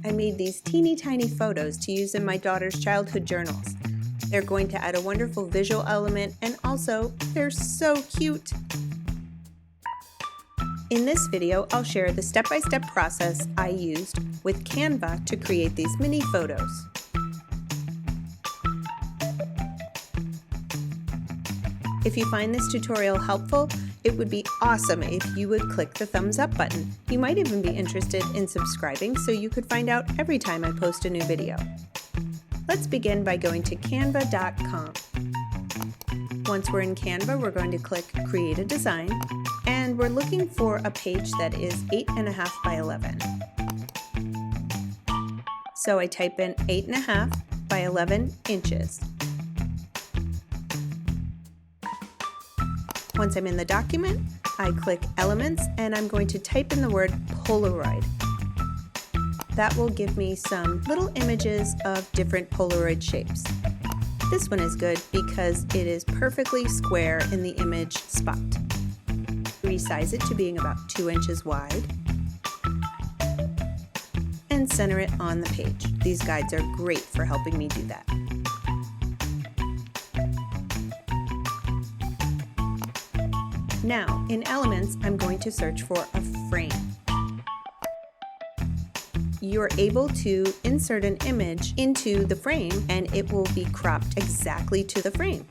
I made these teeny tiny photos to use in my daughter's childhood journals. They're going to add a wonderful visual element, and also they're so cute. In this video, I'll share the step-by-step process I used with Canva to create these mini photos. If you find this tutorial helpful, it would be awesome if you would click the thumbs up button. You might even be interested in subscribing so you could find out every time I post a new video. Let's begin by going to canva.com. Once we're in Canva, we're going to click Create a Design, and we're looking for a page that is 8.5 by 11. So I type in 8.5 by 11 inches. Once I'm in the document, I click Elements and I'm going to type in the word Polaroid. That will give me some little images of different Polaroid shapes. This one is good because it is perfectly square in the image spot. Resize it to being about 2 inches wide and center it on the page. These guides are great for helping me do that. Now, in Elements, I'm going to search for a frame. You're able to insert an image into the frame and it will be cropped exactly to the frame.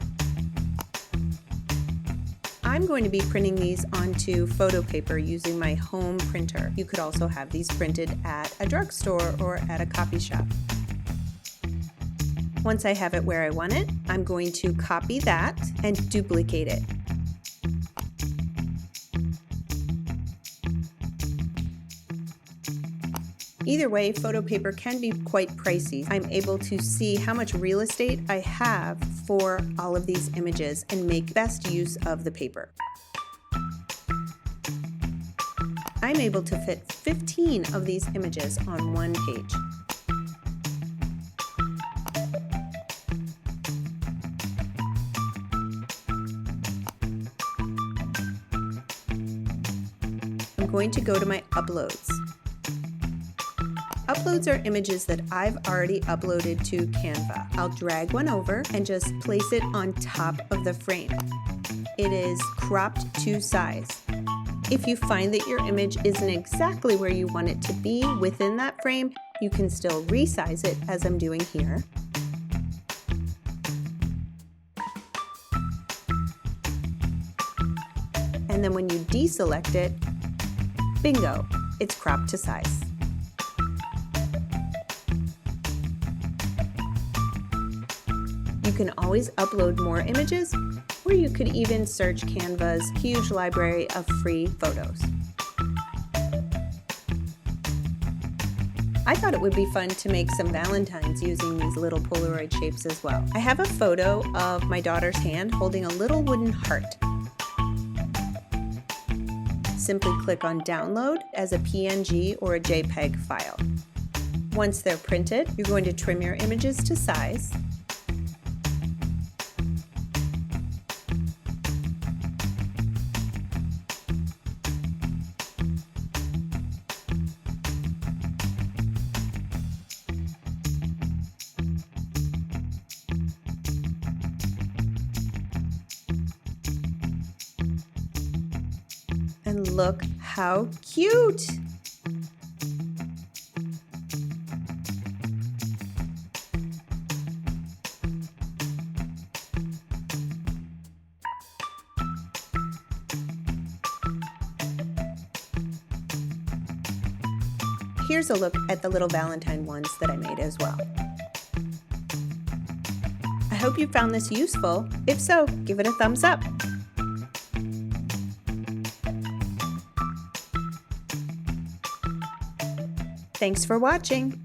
I'm going to be printing these onto photo paper using my home printer. You could also have these printed at a drugstore or at a copy shop. Once I have it where I want it, I'm going to copy that and duplicate it. Either way, photo paper can be quite pricey. I'm able to see how much real estate I have for all of these images and make best use of the paper. I'm able to fit 15 of these images on one page. I'm going to go to my uploads. Uploads are images that I've already uploaded to Canva. I'll drag one over and just place it on top of the frame. It is cropped to size. If you find that your image isn't exactly where you want it to be within that frame, you can still resize it as I'm doing here. And then when you deselect it, bingo, it's cropped to size. You can always upload more images, or you could even search Canva's huge library of free photos. I thought it would be fun to make some valentines using these little Polaroid shapes as well. I have a photo of my daughter's hand holding a little wooden heart. Simply click on Download as a PNG or a JPEG file. Once they're printed, you're going to trim your images to size. And look how cute! Here's a look at the little Valentine ones that I made as well. I hope you found this useful. If so, give it a thumbs up. Thanks for watching.